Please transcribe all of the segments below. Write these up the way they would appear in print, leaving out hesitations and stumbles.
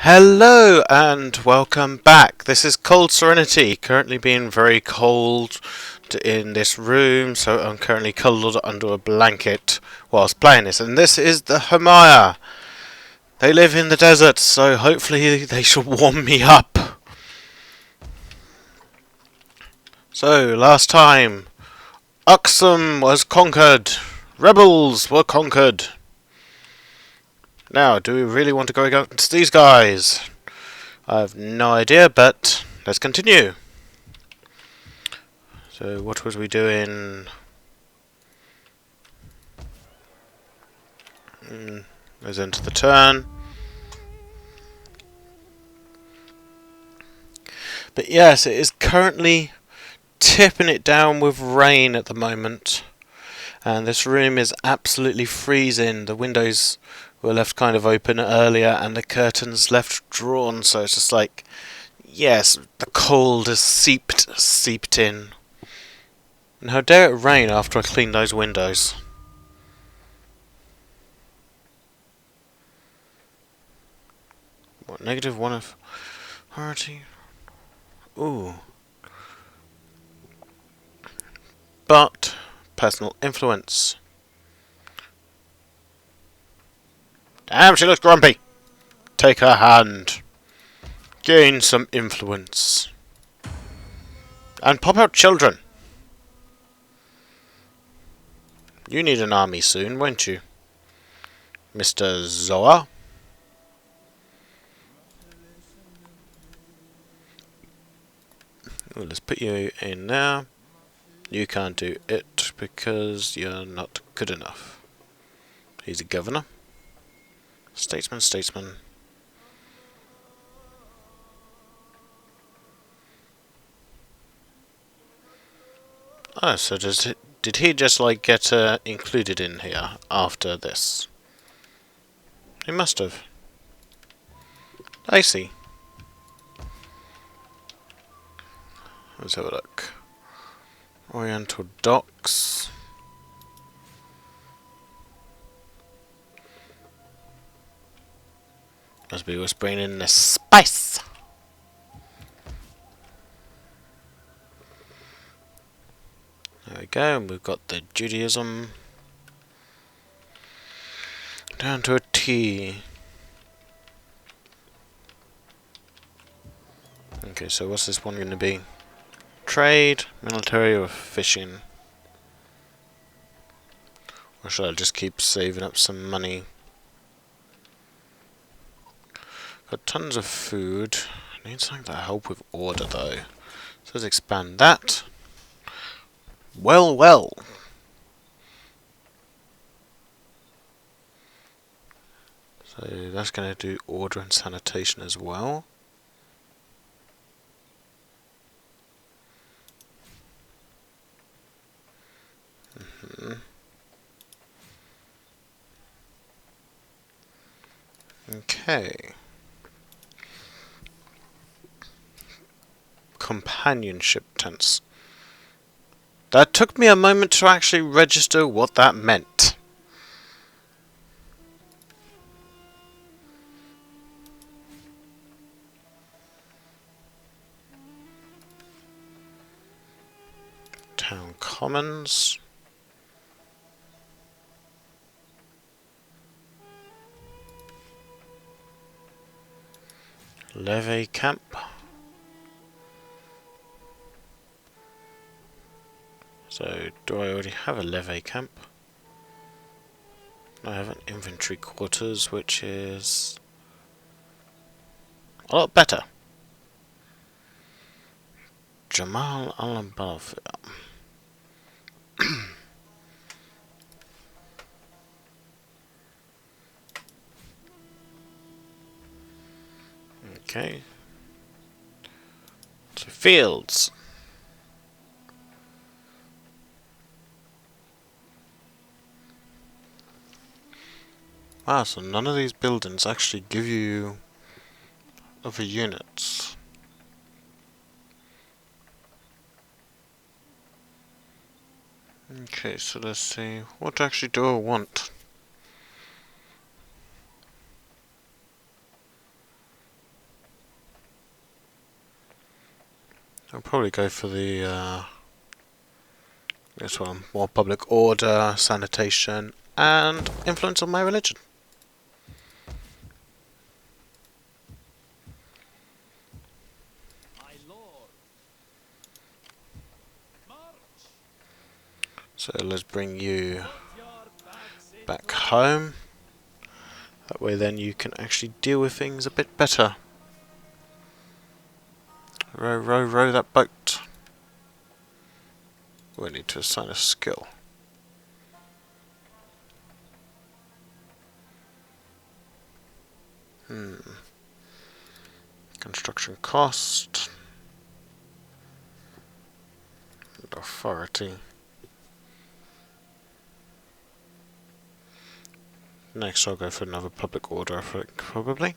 Hello and welcome back. This is Cold Serenity, currently being very cold in this room, so I'm currently cuddled under a blanket whilst playing this. And this is the Himyar. They live in the desert, so hopefully they shall warm me up. So, last time, Uxum was conquered. Rebels were conquered. Now, do we really want to go against these guys? I have no idea, but let's continue. So what was we doing? Let's enter the turn. But yes, it is currently tipping it down with rain at the moment. And this room is absolutely freezing. The windows were left kind of open earlier and the curtains left drawn, so it's just like, yes, the cold has seeped in. And how dare it rain after I clean those windows? What, -1 of authority? Ooh. But personal influence. Damn, she looks grumpy. Take her hand. Gain some influence. And pop out children. You need an army soon, won't you? Mr. Zoa? Well, let's put you in now. You can't do it because you're not good enough. He's a governor. Statesman. Oh, so did he just like get included in here after this? He must have. I see. Let's have a look. Oriental docks. Must be whispering in the spice. There we go, and we've got the Judaism down to a T. Okay, so what's this one going to be? Trade, military, or fishing? Or should I just keep saving up some money? Got tons of food. I need something to help with order though. So let's expand that. Well. So that's going to do order and sanitation as well. Okay. Companionship tents. That took me a moment to actually register what that meant. Town Commons. Levy Camp. So, do I already have a levy camp? I have an infantry quarters, which is a lot better. Jamal al-Balfour. Okay. So, fields. Wow, so none of these buildings actually give you other units. Okay, so let's see. What actually do I want? I'll probably go for the this one, more public order, sanitation, and influence on my religion. So let's bring you back home. That way then you can actually deal with things a bit better. Row, row, row that boat. We need to assign a skill. Construction cost. And authority. Next I'll go for another public order, I think, probably.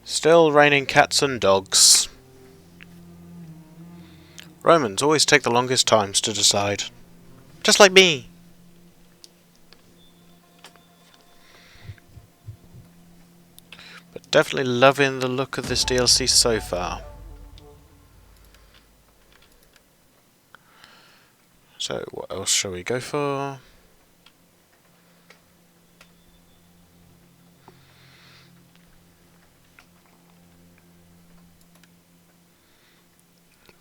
Still raining cats and dogs. Romans always take the longest times to decide. Just like me. But definitely loving the look of this DLC so far. So what else shall we go for?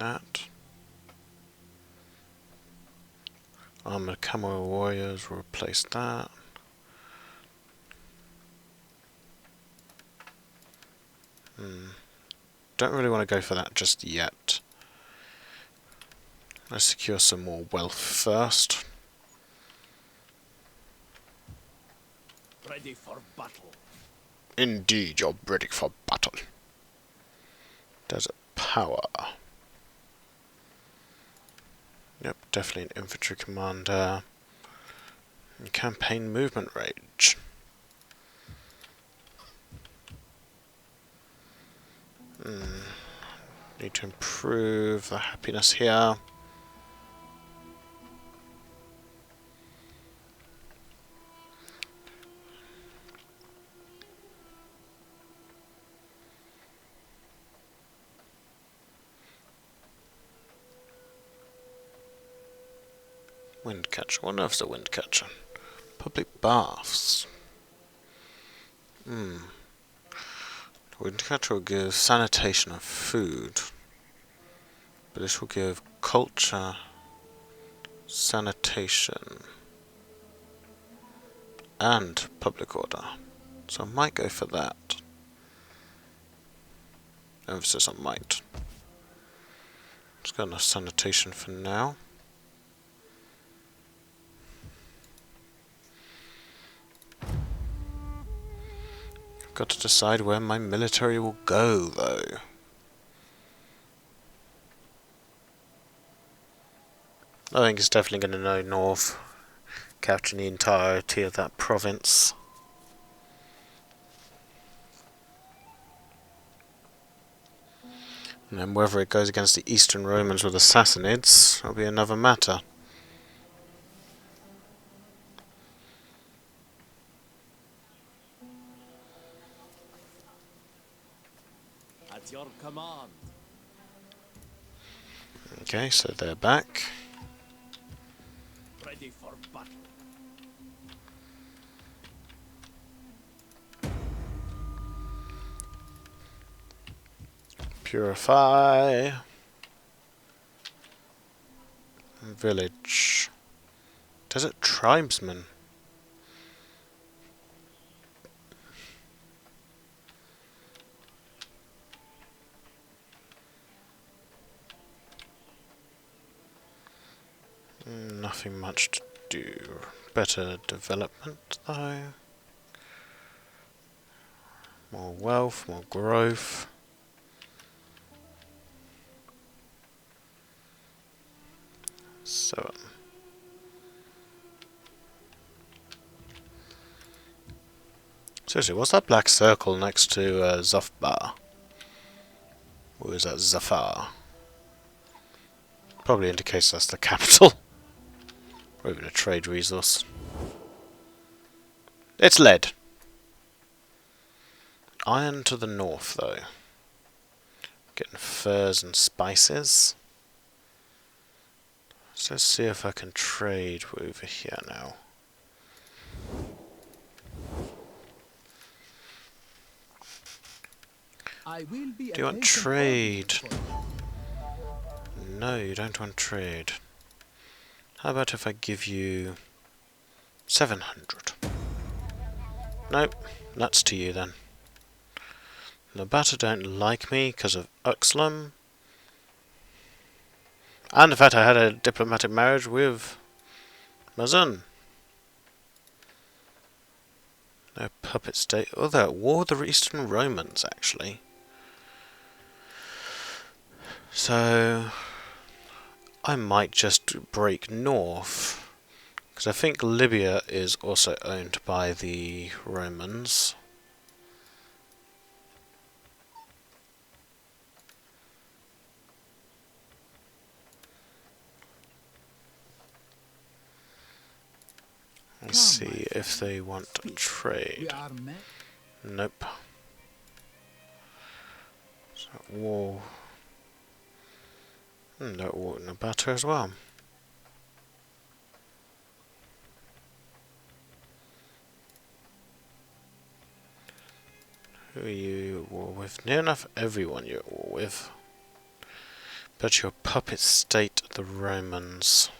That. Armored Camo Warriors, we'll replace that. Don't really want to go for that just yet. Let's secure some more wealth first. Ready for battle. Indeed, you're ready for battle. Desert power. Yep, definitely an infantry commander. And campaign movement range. Need to improve the happiness here. Windcatcher. What on earth's a windcatcher? Public baths. Windcatcher will give sanitation and food. But this will give culture, sanitation, and public order. So I might go for that. Emphasis on might. Let's go on sanitation for now. I've got to decide where my military will go, though. I think it's definitely going to go north, capturing the entirety of that province. And then whether it goes against the Eastern Romans with the Sassanids will be another matter. At your command. Okay, so they're back. Ready for battle. Purify. Village. Desert tribesman. Nothing much to do. Better development though. More wealth, more growth. So seriously, what's that black circle next to Zafbar? Or is that Zafar? Probably indicates that's the capital. Or even a trade resource. It's lead. Iron to the north, though. Getting furs and spices. So let's see if I can trade over here now. Do you want trade? No, you don't want trade. How about if I give you 700? Nope, nuts to you then. Nabata don't like me because of Uxlum. And the fact I had a diplomatic marriage with Mazun. No puppet state. Oh, they're at war with the Eastern Romans, actually. So I might just break north, because I think Libya is also owned by the Romans. Let's see if they want trade. Nope. So war. No war in Nabata as well. Who are you at war with? Near enough everyone you're at war with. But your puppet state, the Romans.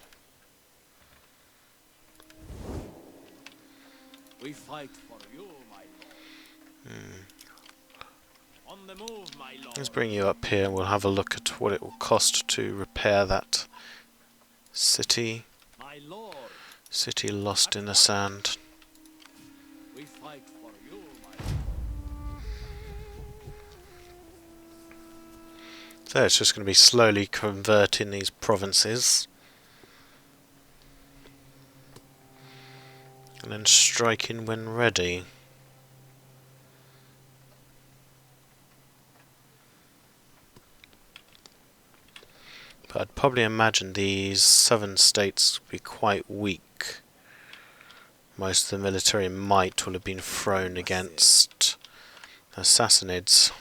We fight for you, my lord. On the move, my lord. Let's bring you up here and we'll have a look at what it will cost to repair that city. My lord. City lost in the sand. We fight for you, my lord. So it's just going to be slowly converting these provinces. And then striking when ready. But I'd probably imagine these southern states would be quite weak. Most of the military might will have been thrown against Sassanids.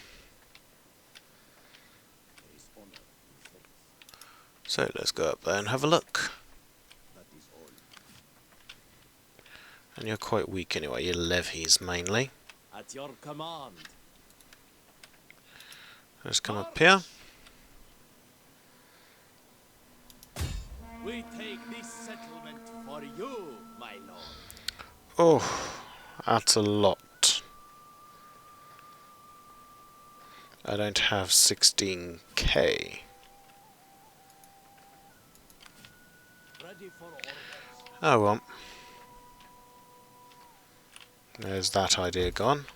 So let's go up there and have a look. And you're quite weak anyway, you're levies mainly. At your command. Let's come up here. We take this settlement for you, my lord. Oh, that's a lot. I don't have 16k. Ready for orders. Oh well. There's that idea gone.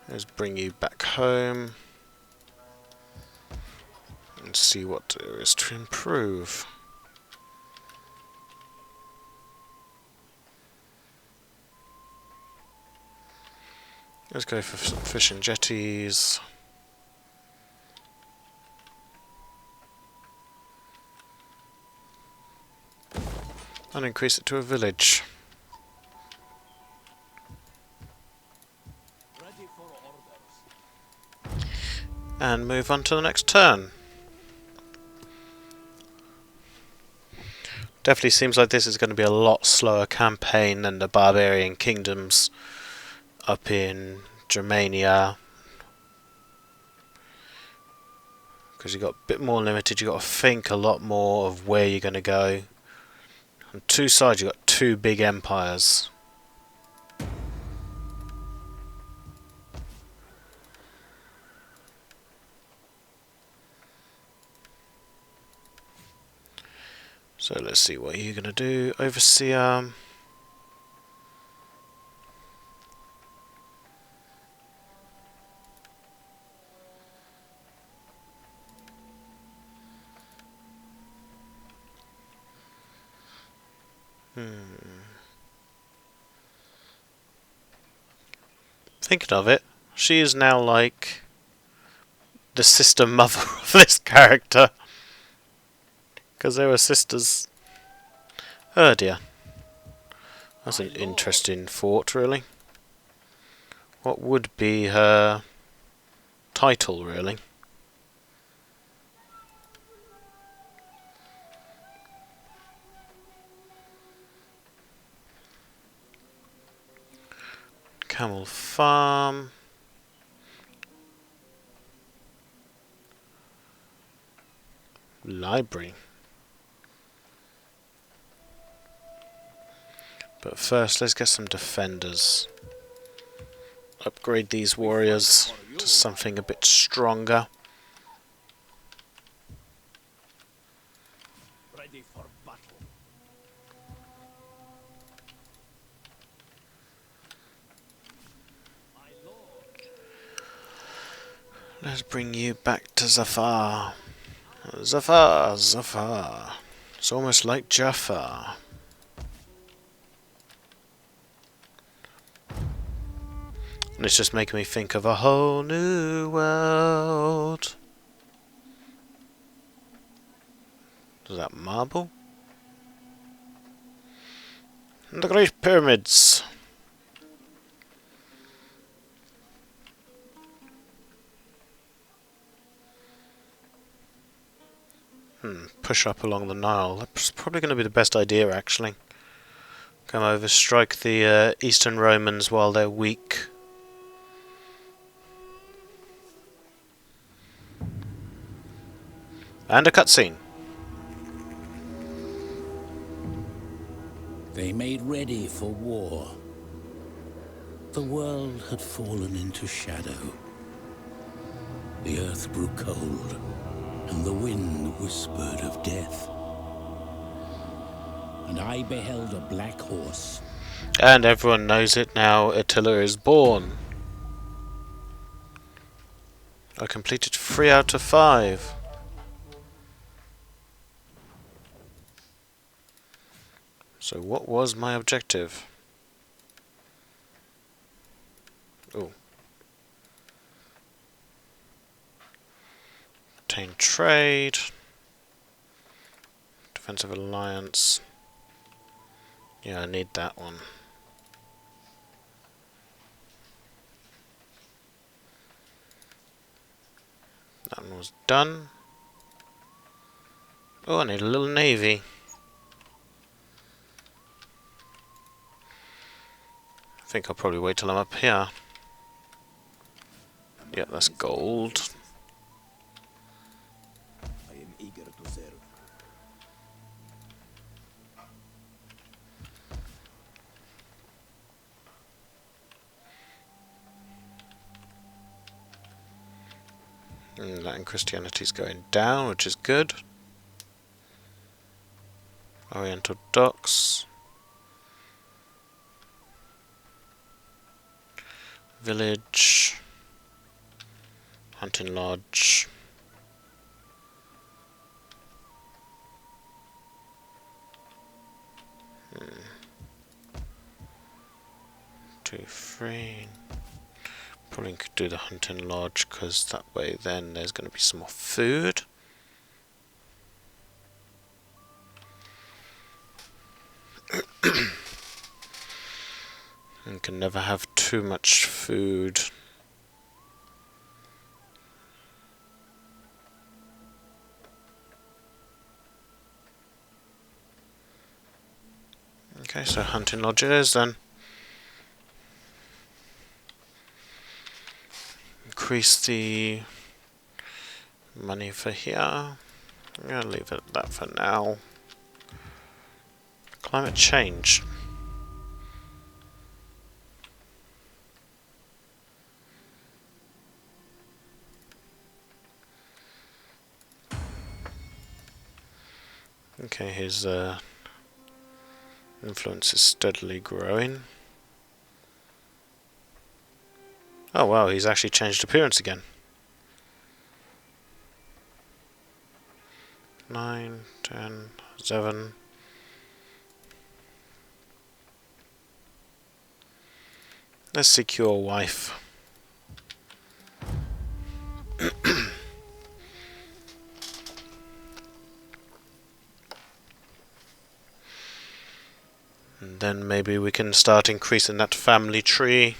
Let's bring you back home and see what there is to improve. Let's go for some fishing jetties. And increase it to a village. Ready for orders. And move on to the next turn. Definitely seems like this is going to be a lot slower campaign than the barbarian kingdoms up in Germania. Because you've got a bit more limited, you've got to think a lot more of where you're going to go. On two sides you've got two big empires. So let's see what you're going to do. Overseer. Thinking of it, she is now like the sister mother of this character. Because they were sisters. Oh dear. That's My an lord. interesting thought, really. What would be her title, really? Camel Farm. Library. But first, let's get some defenders. Upgrade these warriors to something a bit stronger. Ready for battle. My lord. Let's bring you back to Zafar. Zafar, Zafar. It's almost like Jafar. And it's just making me think of a whole new world. Is that marble? The Great Pyramids. Push up along the Nile. That's probably going to be the best idea, actually. Come over, strike the Eastern Romans while they're weak. And a cutscene. They made ready for war. The world had fallen into shadow. The earth grew cold, and the wind whispered of death. And I beheld a black horse. And everyone knows it now. Attila is born. I completed 3 out of 5. So what was my objective? Oh. Obtain trade. Defensive alliance. Yeah, I need that one. That one was done. Oh, I need a little navy. I think I'll probably wait till I'm up here. Yeah, that's gold. I am eager to serve. Latin Christianity's going down, which is good. Oriental docks. Village. Hunting lodge. Two, three. Probably could do the hunting lodge because that way then there's going to be some more food. And can never have too much food. Okay, so hunting lodge it is then. Increase the money for here. I'm going to leave it at that for now. Climate change. Okay, his influence is steadily growing. Oh wow, he's actually changed appearance again. 9, 10, 7. Let's secure wife. then maybe we can start increasing that family tree.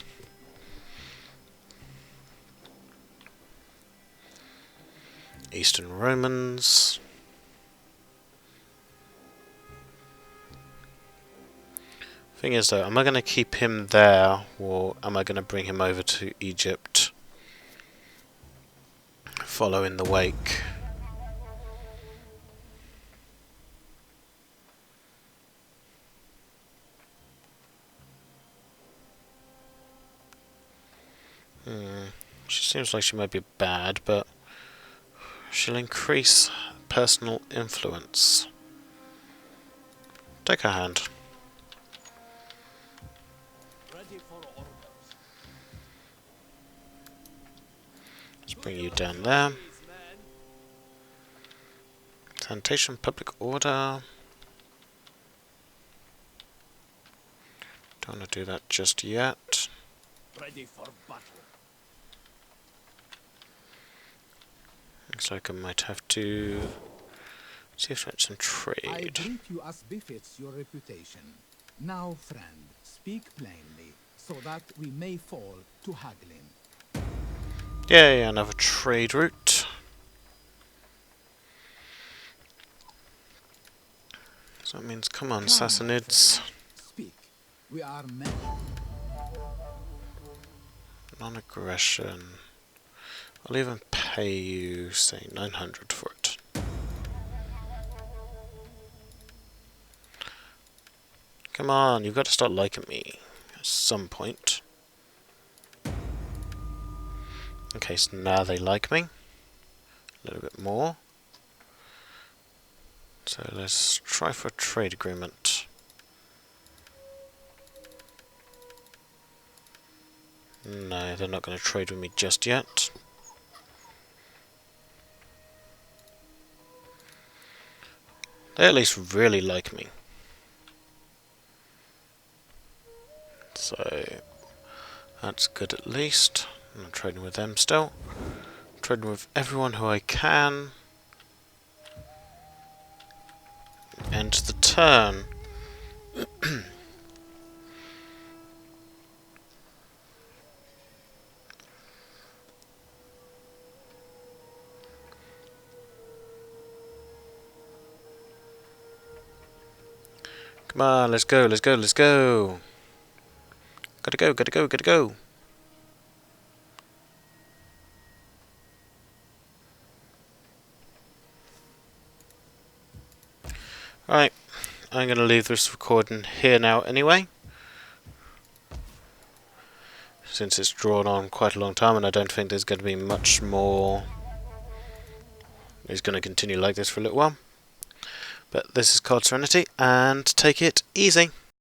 Eastern Romans. Thing is though, am I going to keep him there, or am I going to bring him over to Egypt? Follow in the wake. She seems like she might be bad, but she'll increase personal influence. Take her hand. Ready for orders. Let's bring you down there. Please, men. Sanitation, public order. Don't want to do that just yet. Ready for battle. Looks like I might have to see if there's some I trade. greet you as befits your reputation. Now, friend, speak plainly, so that we may fall to haggling. Yay, another trade route. So that means, come on, Come, my Sassanids. friend, speak. We are men. Non-aggression. I'll even pay you, say, 900 for it. Come on, you've got to start liking me at some point. Okay, so now they like me. A little bit more. So let's try for a trade agreement. No, they're not going to trade with me just yet. They at least really like me. So that's good at least. I'm trading with them still. Trading with everyone who I can. End the turn. Come on, let's go, let's go, let's go. Gotta go, gotta go, gotta go. Right, I'm gonna leave this recording here now anyway. Since it's drawn on quite a long time and I don't think there's gonna be much more. It's gonna continue like this for a little while. But this is Cold Serenity, and take it easy.